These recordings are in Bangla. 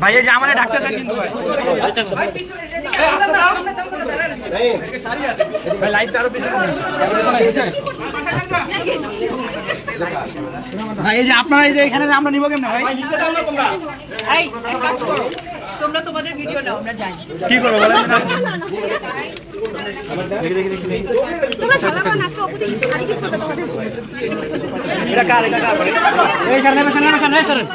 ভাই এই যে আমারে ডাক্তারটা কিন্তু ভাই লাইটটা আরো পিছনে ভাই এই যে আপনারা এই যে এখানে আমরা নিব কেমনে ভাই এই এক কাজ করো তোমরা তোমাদের ভিডিও নাও আমরা যাই কি করব বলেন তোমরা ঝগড়া না আজকে অপু দেখি খালি কিছু করতে তোমাদের এটা কার এই সামনে সরেন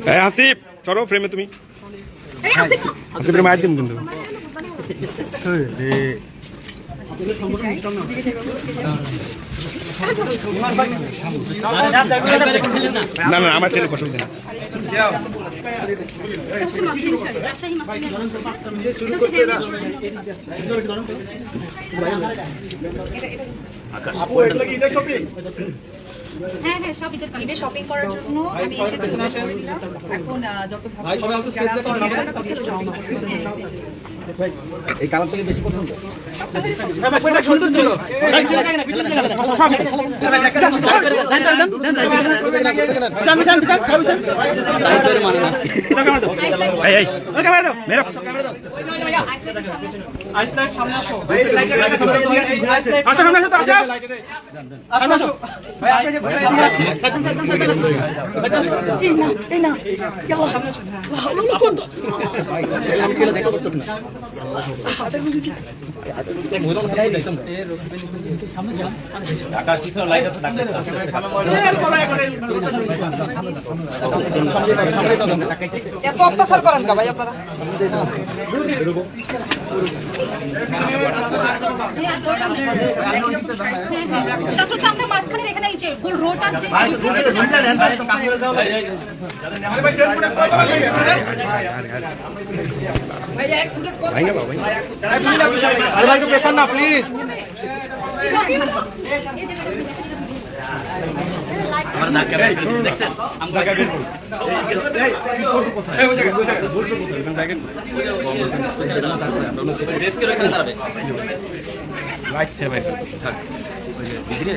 এই আসিফ চলো ফ্রেমে তুমি এই আসিফ আসিফের মায়ের দিন কিন্তু না না আমার টেনে কষ্ট দিন রাজশাহী হ্যাঁ হ্যাঁ সব ঈদের ঈদে শপিং করার জন্য আমি এসেছি করে দিলাম এখন যত এই কালার থেকে বেশি পছন্দ এটা সুন্দর ছিল আকাশ কিছু লাইট আছে এত অত্যাচার করেন না ভাই আপনারা চাচু আমরা মাঝখানে এখানে এই যে ফুল রোড আর যে ভাই এক ফুটেজ কত আরে ভাই একটু পেছন না প্লিজ আমার নাক কেটে দেখছেন আমরা কাকে বের করব এই ফটো কোথায় এই ওই জায়গা বলতে কোথায় এখানে জায়গা ডেস্কে রেখে দাঁড়াবে লাইট ছে ভাই থাক ওই যে বুঝলে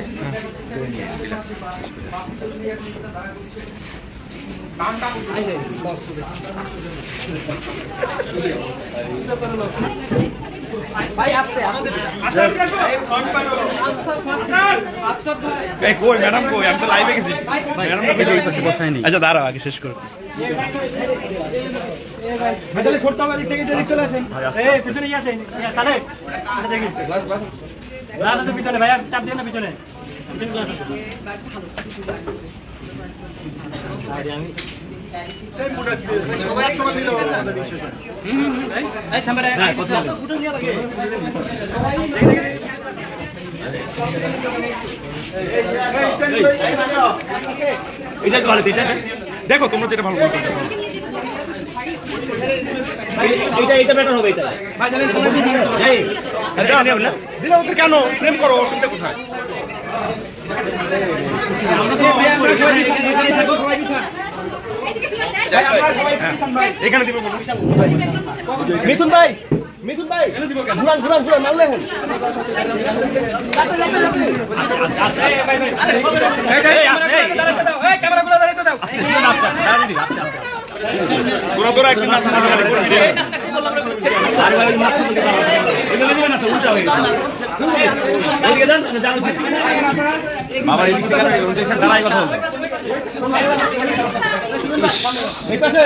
ভাই আস্তে আস্তে এই কই ম্যাডাম কই আমি তো লাইভে গেছি ম্যাডাম না এই পাশে বসায়নি আচ্ছা দাঁড়াও আগে শেষ করো ভাই তাহলে ছোট দিক থেকে এদিকে চলে আসেন এই পিছনে আসেন তাহলে এটা দেখেন গ্লাস আছে পিছনে ভাই চাপ দেন না পিছনে গ্লাস আছে আরে আমি সেই মুডা সবাই একসময় দিল এই সামনে হ্যাঁ কত ফুটো নিয়ে লাগে এটা কোয়ালিটি এটা দেখো তোমরা যেটা ভালো মনে করো এটা বেটার হবে এটা ভাই জানেন এই আরে আরে না দিলে ওকে কেন ফ্রেম করো অসুবিধা কোথায় এখানে দিব মিথুন ভাই ঘুরান মারলে হন ক্যামেরাগুলো দাঁড়াইতে দাও তোরা একদিন না করবি রে আর ভাই মাথা দিতে পারবে এটা নেবে না তো উল্টা হয়ে গেছে এদিকে যান জানো বাবা এদিকে কেন ওটা এখানে দাঁড়াই কথা বলবে এই পাশে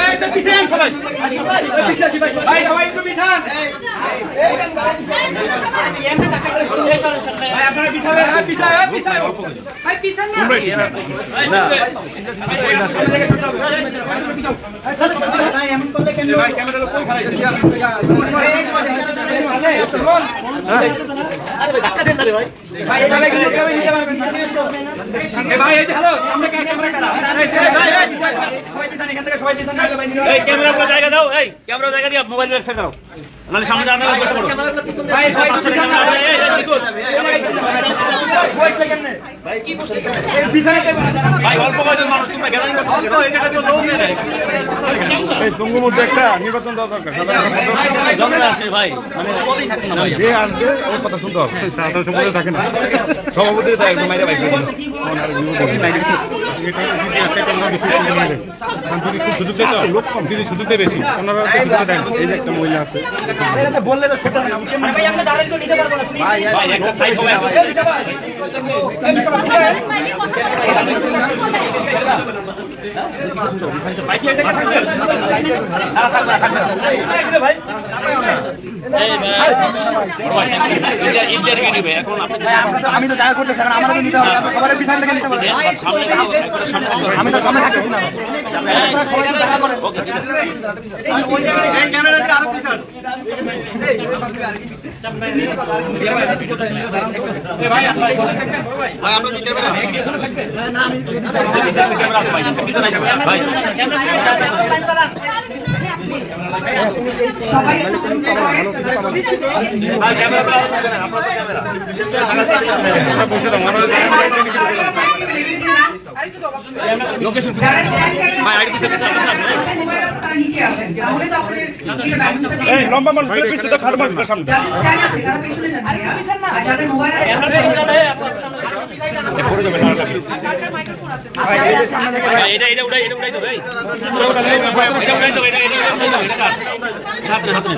এই পিছন সবাই ভাই সবাই একটু পিছন ভাই আপনারা পিছাবে হ্যাঁ পিছায় অল্প করে ভাই পিছন না না ভাই এমন করলে কেন ভাই ক্যামেরা কই খারাইছে আরে ভাই ধাক্কা দেন না রে ভাই ভাই এটা কিন্তু কেউ হিসাব এই ক্যামেরা জায়গা দাও, এই ক্যামেরা জায়গা দিয়ে মোবাইল সেট দাও, নাহলে সামনে দাঁড়ানো বসে পড়ো। ভাই অল্প বয়সের মানুষ তোমরা গ্যালারি এই তঙ্গুর মধ্যে একটা নির্বাচন দেওয়া দরকার জমে আসে ভাই, মানে পদেই থাকে না ভাই। যে আসবে ওর কথা শুনতে হবে সম্পর্কে থাকে না সভাপতি তাই একদম মাইরে বাইক সুযোগ লোক কম কিন্তু সুযোগটা বেশি ওনারা এই যে একটা মহিলা আছে ভাই একটা সাইড হবে ভাই। ইন্টারভিউ নিবে এখন আমি তো জায়গা করতে চাই না, আমারও নিতে হবে, সবার পিছন থেকে নিতে হবে। আমি তো সামনে থাকতেছি না। ওকে ঠিক আছে। ভাই লোকেশন ভাই আইডি এই লম্বা মানুষ পিছিয়ে তো খাট মানুষের সামনে এটা এটা উঠাই এটা উঠাই তো ভাই, এটা উঠাই তো এটা এটা হাতে হাতে